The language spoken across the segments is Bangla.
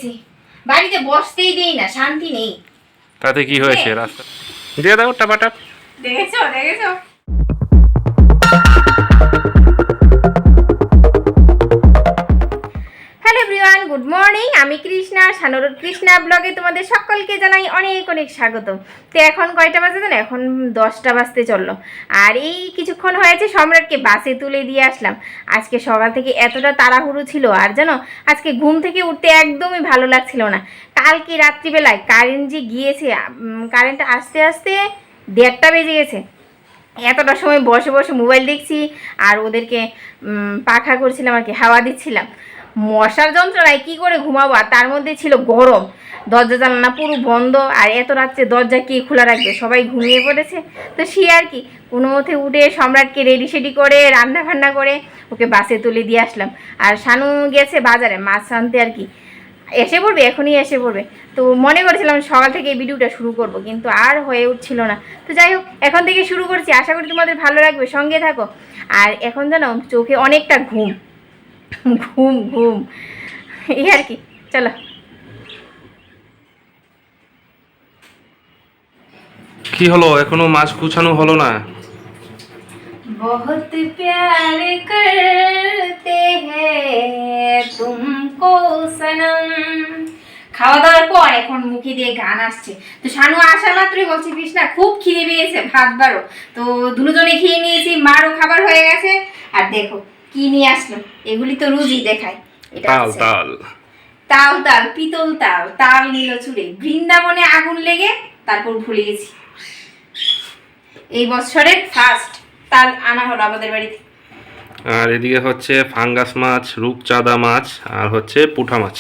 দিয়েছি, বাড়িতে বসতেই দেই না, শান্তি নেই। তাতে কি হয়েছে? রাস্তা দিয়ে দাও টাপাটাপ। দেখেছো দেখেছো। Hello everyone, good morning. আমি কৃষ্ণা, সানুরুর কৃষ্ণা ব্লগে তোমাদের সকলকে জানাই অনেক অনেক স্বাগতম। তো এখন কয়টা বাজে জানো? এখন 10টা বাজতে চললো। আর এই কিছুক্ষণ হয়েছে সম্রাটকে বাসে তুলে দিয়ে আসলাম। আজকে সকাল থেকে এতটা তাড়াহুড়ো ছিল, আর জানো আজকে ঘুম থেকে উঠতে একদমই ভালো লাগছিল না। কালকে রাত্রিবেলায় কারেন্ট যে গিয়েছে, কারেন্ট আসতে আসতে 1:30টা বেজে গেছে। এতটা সময় বসে বসে মোবাইল দেখছি আর ওদেরকে পাখা করছিলাম আর কি, হাওয়া দিচ্ছিলাম। মশার যন্ত্রণায় কী করে ঘুমাবো, আর তার মধ্যে ছিল গরম, দরজা জানালা পুরো বন্ধ। আর এত রাত্রে দরজা কে খোলা রাখবে, সবাই ঘুমিয়ে পড়েছে। তো সে আর কি কোনো মতে উঠে সম্রাটকে রেডি সেডি করে রান্না ফান্না করে ওকে বাসে তুলে দিয়ে আসলাম। আর শানু গেছে বাজারে মাছ আনতে আর কি, এসে পড়বে, এখনই এসে পড়বে। তো মনে করেছিলাম সকাল থেকে এই ভিডিওটা শুরু করব, কিন্তু আর হয়ে উঠছিল না। তো যাই হোক, এখন থেকে শুরু করছি, আশা করি তোমাদের ভালো লাগবে, সঙ্গে থাকো। আর এখন জানো চোখে অনেকটা ঘুম ঘুম ঘুম এই আর কি, চলো। কি হলো, এখনো মাছ গুছানো হলো না? बहुत प्यार करते हैं तुमको सनम। খাওয়া দাওয়ার পর এখন মুখে দিয়ে গান আসছে। তো শানু আসার মাত্রই বলছি কৃষ্ণা খুব খিদে পেয়েছে, ভাত বাড়ো। তো দুজনে খেয়ে নিয়েছি, মারও খাবার হয়ে গেছে। আর দেখো কি নিয়ে আসলো, এগুলি তো রোজই দেখায়। এটা তাল হচ্ছে তাল তাল, তাল পিতল তাল, তাল নিল চুড়ে, বৃন্দাবনে আগুন লেগে তারপর ভুলে গেছি। এই বছরের ফার্স্ট তাল আনা হলো আমাদের বাড়িতে। আর এদিকে হচ্ছে ফাঙ্গাস মাছ, রূপচাঁদা মাছ, আর হচ্ছে পুঁঠা মাছ।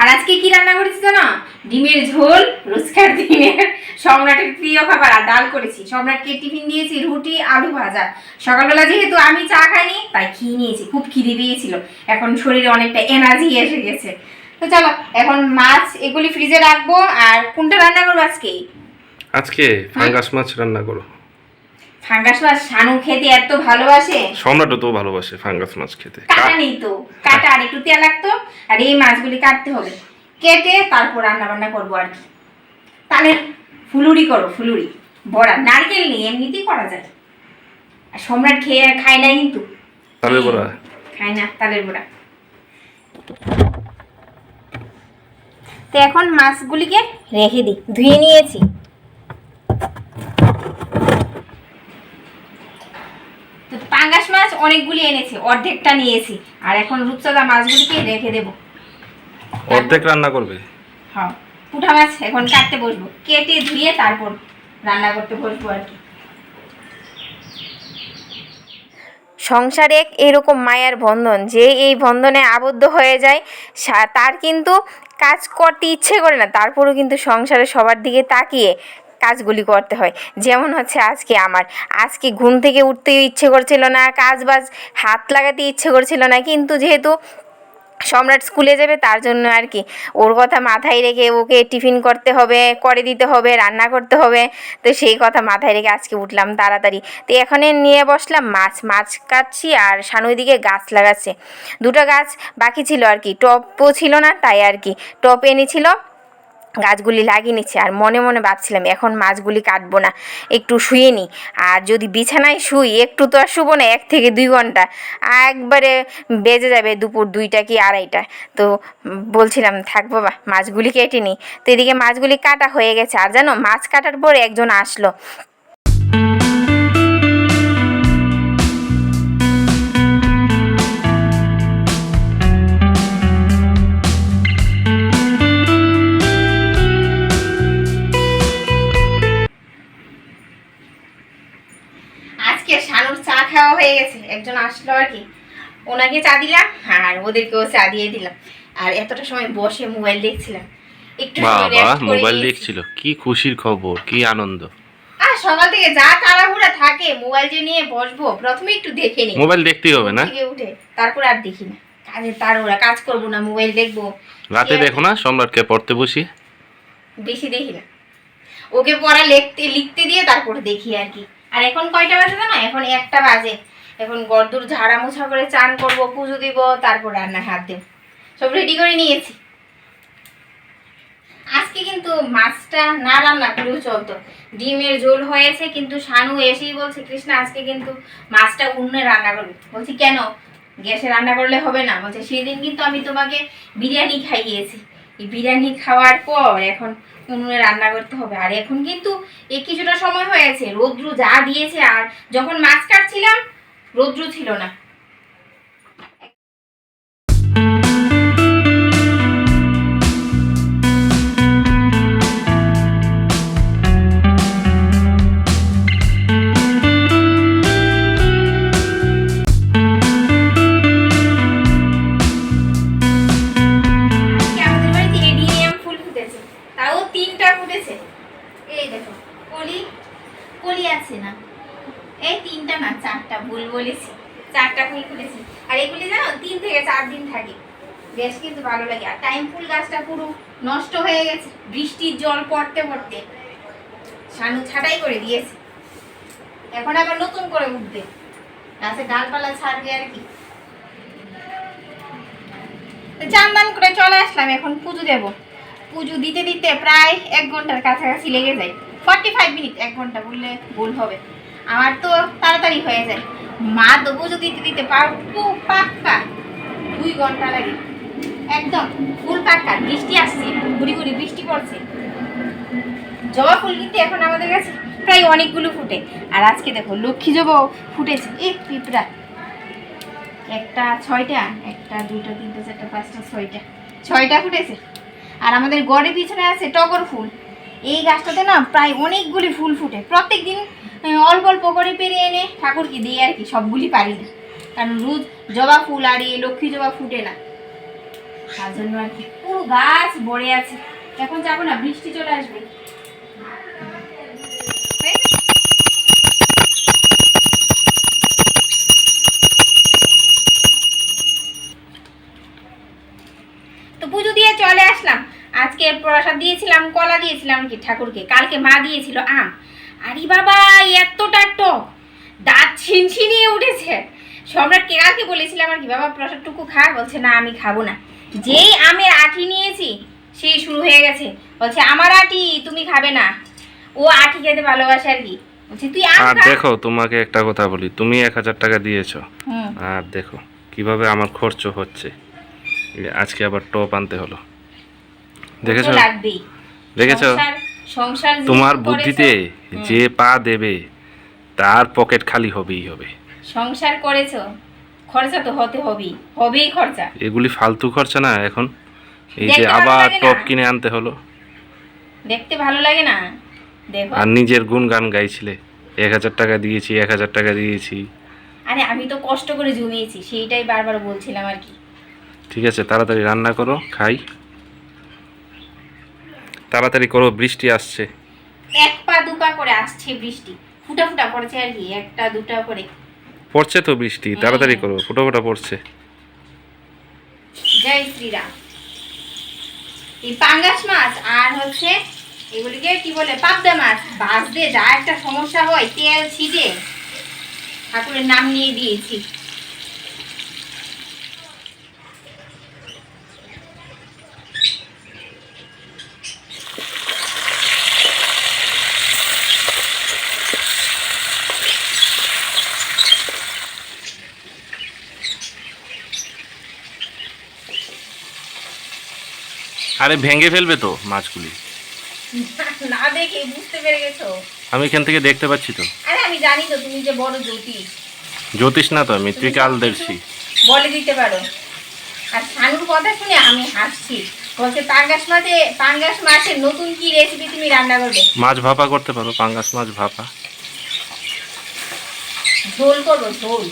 আর আজকে কি রান্না করেছি জানো? ডিমের ঝোল, রোজকার দিনের সম্রাটের প্রিয় খাবার, আর ডাল করেছি। সম্রাটকে টিফিন দিয়েছি রুটি আলু ভাজা। সকালবেলা যেহেতু আমি চা খাইনি তাই খেয়ে নিয়েছি, খুব খিদে পেয়েছিল। এখন শরীরে অনেকটা এনার্জি এসে গেছে। তো চলো এখন মাছ এগুলি ফ্রিজে রাখবো। আর কোনটা রান্না করবো আজকে? আজকে ফাঙ্গাস মাছ রান্না করো। ফাঙ্গাস মাছ শানু খেতে এত ভালোবাসে। সম্রাটও তো ভালোবাসে ফাঙ্গাস মাছ খেতে। কাটা নেই তো, কাটা আর একটু তেল লাগতো। আর এই মাছগুলি কাটতে হবে, কেটে তারপর রান্না বান্না করবো আর কি। তাহলে ফুলুরি করো, ফুলুরি বড়া, নারকেল নেই এমনিতেই করা যায়। আর সম্রাট খায় না কিন্তু, তালের বড়া খায় না তালের বড়া। তো এখন মাছগুলিকে রেখে দিই, ধুয়ে নিয়েছি। তো পাঙ্গাস মাছ অনেকগুলি এনেছি, অর্ধেকটা নিয়েছি। আর এখন রূপচাঁদা মাছগুলিকে রেখে দেবো। অর্ধেক রান্না করবে? হ্যাঁ, পুঁঠা মাছ এখন কাটতে বসবো, কেটে ধুয়ে তারপর রান্না করতে বসবো আর কি। সংসারে এরকম মায়ার বন্ধন, যে এই বন্ধনে আবদ্ধ হয়ে যায় তার কিন্তু কাজ করতে ইচ্ছে করে না, তারপরেও কিন্তু সংসারে সবার দিকে তাকিয়ে কাজগুলি করতে হয়। যেমন হচ্ছে আজকে ঘুম থেকে উঠতেও ইচ্ছে করছিল না, কাজ বাজ হাত লাগাতে ইচ্ছে করছিল না, কিন্তু যেহেতু সম্রাট স্কুলে যাবে তার জন্য আর কি ওর কথা মাথায় রেখে ওকে টিফিন করতে হবে, করে দিতে হবে, রান্না করতে হবে। তো সেই কথা মাথায় রেখে আজকে উঠলাম তাড়াতাড়ি। তো এখানে নিয়ে বসলাম মাছ কাটছি, আর শানুর দিকে গাছ লাগাচ্ছে। দুটো গাছ বাকি ছিল আর কি, টবও ছিল না, তাই আর কি টব এনেছিল, গাছগুলি লাগিয়ে নিচ্ছে। আর মনে মনে ভাবছিলাম এখন মাছগুলি কাটবো না, একটু শুয়ে নিই। আর যদি বিছানায় শুই একটু তো আর শুবো না, 1 থেকে 2 ঘন্টা, একবারে বেজে যাবে দুপুর 2টা কি 2:30টা। তো বলছিলাম থাক বাবা মাছগুলি কেটে নিই। তো এদিকে মাছগুলি কাটা হয়ে গেছে। আর জানো মাছ কাটার পর একজন আসলো। আজকে শানুর চা খাওয়া হয়ে গেছে, একজন আসলো আর কি, ওনাকে চা দিলাম আর ওদেরকেও চা দিয়ে দিলাম। আর এতটা সময় বসে মোবাইল দেখছিলাম, একটু বাবা মোবাইল দেখছিল, কি খুশির খবর, কি আনন্দ। আর সকাল থেকে যা তাড়াহুড়া থাকে, মোবাইল যে নিয়ে বসবো প্রথমে একটু দেখে নিই, মোবাইল দেখতেই হবে না, থেকে উঠে তারপর আর দেখি না। কাজের তাড়াহুড়া, কাজ করবো না মোবাইল দেখবো। রাতে দেখো না সম্রাটকে পড়তে বসি? বেশি দেখি না, ওকে পড়া লিখতে দিয়ে তারপর দেখি আর কি। আর এখন কয়টা বাজে জানো? এখন 1টা বাজে। এখন গরদুর ঝাড়া মোছা করে চান করব, পুজো দিব, তারপর রান্না হাত দেব। সব রেডি করে নিয়েছি। আজকে কিন্তু মাছটা না রান্না করেও চলতো, ডিমের ঝোল হয়েছে, কিন্তু শানু এসেই বলছে কৃষ্ণা আজকে কিন্তু মাছটা উনুনে রান্না করবে। বলছি কেন, গ্যাসে রান্না করলে হবে না? বলছে সেদিন কিন্তু আমি তোমাকে বিরিয়ানি খাইয়েছি, এই বিরিয়ানি খাওয়ার পর এখন উনুনে রান্না করতে হবে। আর এখন কিন্তু এই কিছুটা সময় হয়েছে রৌদ্র যা দিয়েছে, আর যখন মাছ কাটছিলাম রৌদ্র ছিল না। চারটা ফুল ফুটেছে, আর এগুলি জানো 3 থেকে 4 দিন থাকে। বেশ কিন্তু ভালো লাগে। আর টাইম ফুল গাছটা পুরো নষ্ট হয়ে গেছে বৃষ্টির জল পড়তে পড়তে, শানু ছাটাই করে দিয়েছে, এখন আবার নতুন করে উঠবে, গাছে ডালপালা ছাড়বে আর কি। চান করে চলে আসলাম, এখন পুজো দেব। পুজো দিতে দিতে প্রায় 1 ঘন্টার কাছাকাছি লেগে যায়, 45 মিনিট, 1 ঘন্টা বললে ভুল হবে। আমার তো তাড়াতাড়ি হয়ে যায়, মা তো পুজো দিতে দিতে পাক্কা 2 ঘন্টা লাগে, একদম ফুল পাক্কা। বৃষ্টি আসছে, গুড়ি গুড়ি বৃষ্টি পড়ছে। জবা ফুল কিন্তু এখন আমাদের কাছে প্রায় অনেকগুলো ফুটে। আর আজকে দেখো লক্ষ্মী জবা ফুটেছে, পিঁপড়া একটা 6টা, 1টা 2টা 3টা 4টা 5টা 6টা ফুটেছে। আর আমাদের গড়ের পিছনে আছে টগর ফুল, এই গাছটাতে না প্রায় অনেকগুলি ফুল ফুটে। প্রত্যেক দিন অল্প অল্প করে পেরে এনে ঠাকুরকে দিই আর কি, সবগুলি পারি না, কারণ রোজ জবা ফুল আর এই লক্ষ্মী জবা ফুটে না, তার জন্য আর কি। পুরো গাছ ভরে আছে। এখন যাবো না, বৃষ্টি চলে আসবে। তো পুজো দিয়ে চলে আসলাম। আজকে প্রসাদ দিয়েছিলাম, কলা দিয়েছিলাম কি ঠাকুরকে, কালকে মা দিয়েছিল আম। আরে বাবা এতটা টক, দাঁত ছিনছিনিয়ে উঠেছে। সম্রাটকে কালকে বলেছিলাম আর কি বাবা প্রসাদটুকু খা, বলছে না আমি খাবো না। যেই আমের আঠি নিয়েছি সেই শুরু হয়ে গেছে, বলছে আমার আঠি তুমি খাবে না। ও আঠি খেতে ভালোবাসে আর কি, বলছে তুই আম আর খা। দেখো তোমাকে একটা কথা বলি, তুমি 1000 টাকা দিয়েছো, আর দেখো কিভাবে আমার খরচ হচ্ছে। আজকে আবার টপ আনতে হলো, দেখেছো? লাগবেই, দেখেছো সংসার তোমার বুদ্ধিতে যে পা দেবে তার পকেট খালি হবেই হবে। সংসার করেছো, খরচা তো হবেই খরচা। এগুলি ফালতু খরচা না? এখন এই যে দেখতে ভালো আবার লাগে না? টপ কিনে আনতে হলো, দেখতে ভালো লাগে না? দেখো, আর নিজের গুণগান গাইছিলে 1000 টাকা দিয়েছি 1000 টাকা দিয়েছি। আরে আমি তো কষ্ট করে জমিয়েছি, সেইটাই বারবার বলছিলাম আর কি। ঠিক আছে, তাড়াতাড়ি রান্না করো, খাই। তাড়াতাড়ি করো, বৃষ্টি আসছে। 1 পা 2 পা করে আসছে বৃষ্টি, ফুটা ফুটা পড়ছে আর কি, 1টা 2টা করে পড়ছে তো বৃষ্টি, তাড়াতাড়ি করো, ফোটা ফোটা পড়ছে। জয় শ্রীরাম। এই পাঙ্গাস মাছ আর হচ্ছে এগুলিকে কি বলে পাবদা মাছ ভাজতে যা একটা সমস্যা হয়, তেল ছিটে ঠাকুরের নাম নিয়ে দিয়েছি। আরে ভেঙে ফেলবে তো মাছগুলি, না দেখে বুঝতে পেরে গেছো? আমি এখান থেকে দেখতে পাচ্ছি তো। আরে আমি জানি তো তুমি যে বড় জ্যোতিষ। জ্যোতিষ না তো আমি, ত্রিকালদর্শী। বলে দিতে পারো। আর শানুর কথা শুনে আমি হাসছি, বলছে পাঙ্গাস মাছের নতুন কি রেসিপি তুমি রান্না করবে? মাছ ভাপা করতে পারো, পাঙ্গাস মাছ ভাপা। ঝোল করবো, ঝোল।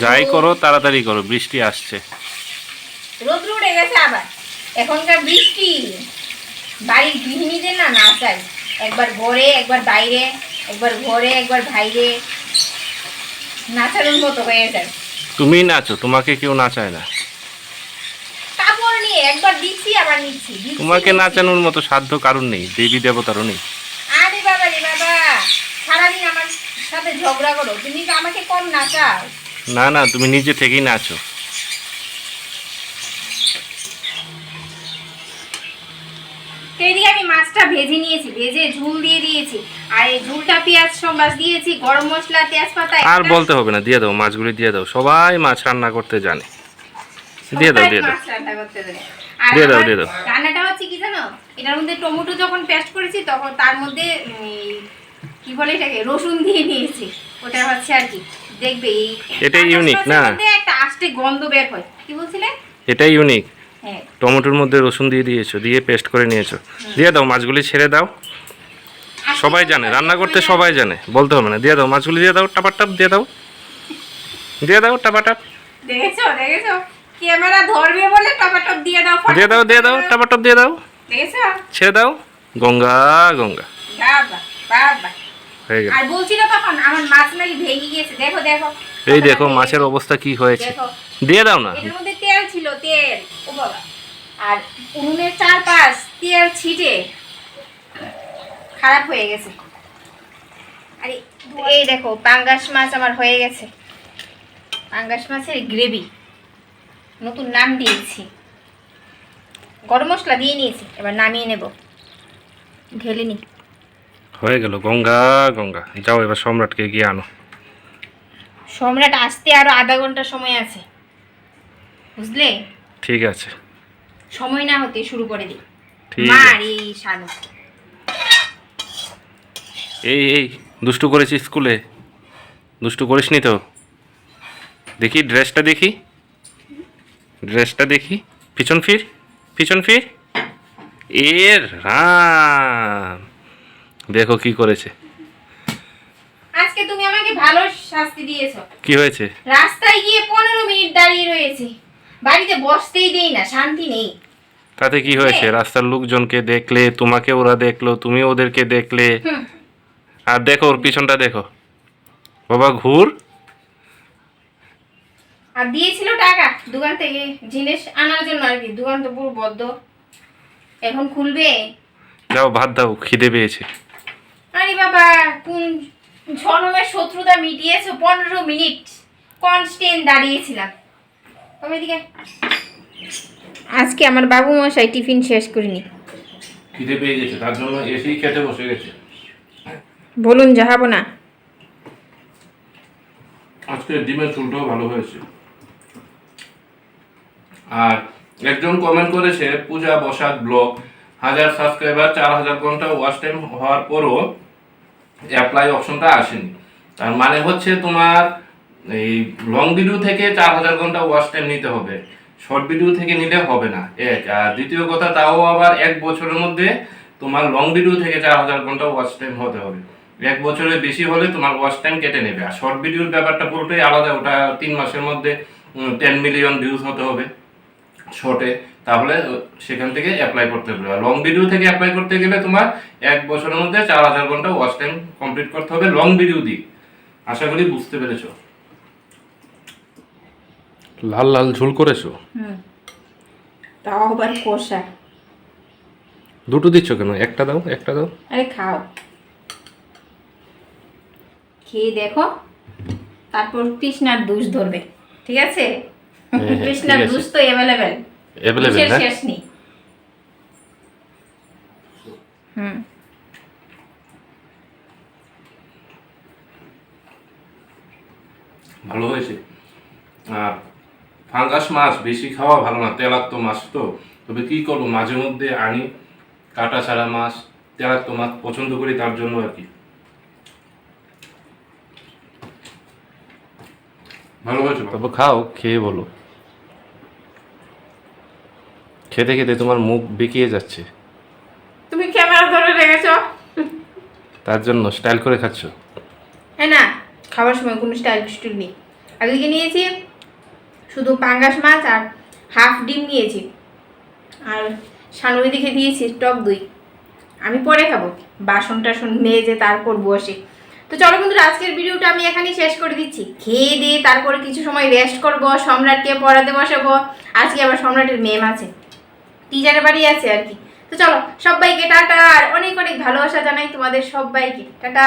যাই করো তাড়াতাড়ি করো, বৃষ্টি আসছে। রোদ্র উঠে গেছে আবার, এখনকার বৃষ্টি বাড়ির গৃহিণীদের না চাই, একবার ঘরে একবার বাইরে, একবার ঘরে একবার বাইরে, নাচানোর মতো হয়ে যায়। তুমি নাচো, তোমাকে কেউ নাচায় না। কাপড় নিয়ে একবার দিচ্ছি আবার নিচ্ছি, তোমাকে নাচানোর মতো সাধ্য কারণ নেই, দেবী দেবতারও নেই। আরে বাবা রে বাবা, সারাদিন আমার সাথে ঝগড়া করো, তুমি তো আমাকে কম নাচাও। না না, তুমি নিজে থেকেই নাচো। তো এদিকে আমি মাছটা ভেজে নিয়েছি, ভেজে ঝুল দিয়ে দিয়েছি। আর এই ঝুলটা পেঁয়াজ সম্বাস দিয়েছি, গরম মশলা, তেজপাতা। আর বলতে হবে না, দিয়ে দাও, মাছগুলি দিয়ে দাও। সবাই মাছ রান্না করতে জানে। দিয়ে দাও, দিয়ে দাও, মাছ রান্না করতে দেবে। আর দিয়ে দাও, আমার দিয়ে দাও। রান্নাটা হচ্ছে কি জানো, এটার মধ্যে টমেটো যখন পেস্ট করেছি তখন তার মধ্যে কি বলে এটাকে, রসুন দিয়ে নিয়েছি। ওটা হচ্ছে আর কি, দেখবে এই এটাই ইউনিক না? একটা আস্তে গন্ধ বের হয়। কি বলছিলে? এটাই ইউনিক। হ্যাঁ, টমেটোর মধ্যে রসুন দিয়ে দিয়েছো, দিয়ে পেস্ট করে নিয়েছো। দিয়ে দাও, মাছগুলি ছেড়ে দাও। সবাই জানে, রান্না করতে সবাই জানে, বলতে হবে না। দিয়ে দাও, মাছগুলি দিয়ে দাও, টাপাটাপ দিয়ে দাও, দিয়ে দাও টাপাটাপ। দেখেছো দেখেছো, ক্যামেরা ধরবে বলে টমেটো দিয়ে দাও, দিয়ে দাও, দিয়ে দাও, টাপাটাপ দিয়ে দাও, দেখেছো? ছেড়ে দাও। গঙ্গা গঙ্গা বাবা বাবা। হয়ে গেল। আর বলছিল তখন আমার মাছ নাকি ভেঙে গিয়েছে। দেখো দেখো, এই দেখো মাছের অবস্থা কি হয়েছে। দেখো, দিয়ে দাও না। এটার মধ্যে তেল ছিল, তেল। ও বাবা, আর উনুনের চারপাশ তেল ছিটে খারাপ হয়ে গেছে। আরে এই দেখো, পাঙ্গাস মাছ আমার হয়ে গেছে। পাঙ্গাস মাছের গ্রেভি, নতুন নাম দিয়েছি। গরম মশলা দিয়ে নিয়েছি, এবার নামিয়ে নেব। ঢেলে নি। হয়ে গেল, গঙ্গা গঙ্গা। যাও এবার সম্রাটকে গিয়ে আনো। সম্রাট আসতে আরো আধা ঘন্টা সময় আছে, বুঝলে? ঠিক আছে, সময় না হতে শুরু করে দিই। ঠিক মার আছে। এই শানু। এই এই দুষ্টু করেছিস স্কুলে? দুষ্টু করিসনি তো? দেখি ড্রেসটা, দেখি ড্রেসটা, দেখি। পিছন ফির, পিছন ফির। এর রাম, দেখো কি করেছে। আজকে তুমি আমাকে ভালো শাস্তি দিয়েছো। কি হয়েছে? রাস্তায় গিয়ে 15 মিনিট দাঁড়িয়ে রয়েছে, বাড়িতে বসতেই দেই না, শান্তি নেই। তাতে কি হয়েছে? রাস্তার লোকজনকে দেখলে, তোমাকে ওরা দেখলো, তুমি ওদেরকে দেখলে। হুম। আর দেখো ওর পিছনটা দেখো। বাবা ঘুর। আর দিয়েছিল টাকা দোকান থেকে জিনিস আনার জন্য আর কি। দোকান তো পুরো বদ্ধ, এখন খুলবে। যাও ভাত দাও, খিদে পেয়েছে। আরে বাবা, কোন জনমের শত্রুতা মিটিয়েছো? 15 মিনিট কনস্ট্যান্ট দাঁড়িয়েছিলাম। তবে এদিকে আজকে আমার বাবু মশাই টিফিন শেষ করিনি। খিদে পেয়ে গেছে, তার জন্য এসেই খেতে বসে গেছে। বলুন যাহাবো না। আজকে ডিমের ঝোলটাও ভালো হয়েছে। আর একজন কমেন্ট করেছে, পূজা বসাক ব্লগ 1000 সাবস্ক্রাইবার 4000 ঘন্টা ওয়াচ টাইম হওয়ার পরও অ্যাপ্লাই অপশনটা আসেনি। তার মানে হচ্ছে তোমার এই লং ভিডিও থেকে 4000 ঘন্টা ওয়াচ টাইম নিতে হবে, শর্ট ভিডিও থেকে নিলে হবে না। এক আর দ্বিতীয় কথা, তাও আবার 1 বছরের মধ্যে তোমার লং ভিডিও থেকে 4000 ঘন্টা ওয়াচ টাইম হতে হবে। 1 বছরের বেশি হলে তোমার ওয়াচ টাইম কেটে নেবে। আর শর্ট ভিডিওর ব্যাপারটা পুরোটাই আলাদা, ওটা 3 মাসের মধ্যে 10 মিলিয়ন ভিউজ হতে হবে শর্টে, তাহলে সেখান থেকে অ্যাপ্লাই করতে হবে। আর লং ভিডিও থেকে অ্যাপ্লাই করতে গেলে তোমার 1 বছরের মধ্যে 4000 ঘন্টা ওয়াচ টাইম কমপ্লিট করতে হবে লং ভিডিও দিয়ে। আশা করি বুঝতে পেরেছো। লাল লাল ঝোল করেছো? তাও আবার কষা। দুটো দিচ্ছ কেন? একটা দাও, একটা দাও। আরে খাও, খেয়ে দেখো, তারপর কৃষ্ণার দোষ ধরবে, ঠিক আছে? হ্যাঁ, কৃষ্ণার ঠিক আছে। দোষ তো অ্যাভেলেবেল, অ্যাভেলেবেল না? শেষ নেই। ভালো হয়েছে। আর ফাঙ্গাস মাছ বেশি খাওয়া ভালো না, তেলাক্ত মাছ তো। তবে কি করবো, মাঝে মধ্যে আনি কাটা ছাড়া মাছ, তেলাক্ত মাছ পছন্দ করি, তার জন্য আর কি। ভালো হয়েছে। তবে খাও, খেয়ে বলো। খেতে খেতে তোমার মুখ বেঁকিয়ে যাচ্ছে, তুমি ক্যামেরা ধরে রেখেছো, তার জন্য স্টাইল করে খাচ্ছ। হ্যাঁ না, খাওয়ার সময় কোনো স্টাইল স্টুল নেই। আগে নিয়েছি শুধু পাঙ্গাস মাছ আর হাফ ডিম নিয়েছি, আর সানুরি দিকে দিয়েছি টক দই। আমি পরে খাবো, বাসন টাসন মেজে তারপর বসে। তো চলো বন্ধুরা, আজকের ভিডিওটা আমি এখানেই শেষ করে দিচ্ছি। খেয়ে দিয়ে তারপরে কিছু সময় রেস্ট করবো, সম্রাটকে পড়াতে বসাবো। আজকে আবার সম্রাটের মেম আছে, টিচারের বাড়ি আছে আর কি। তো চলো, সবাইকে টাটা, আর অনেক অনেক ভালোবাসা জানাই তোমাদের সবাইকে। টাটা।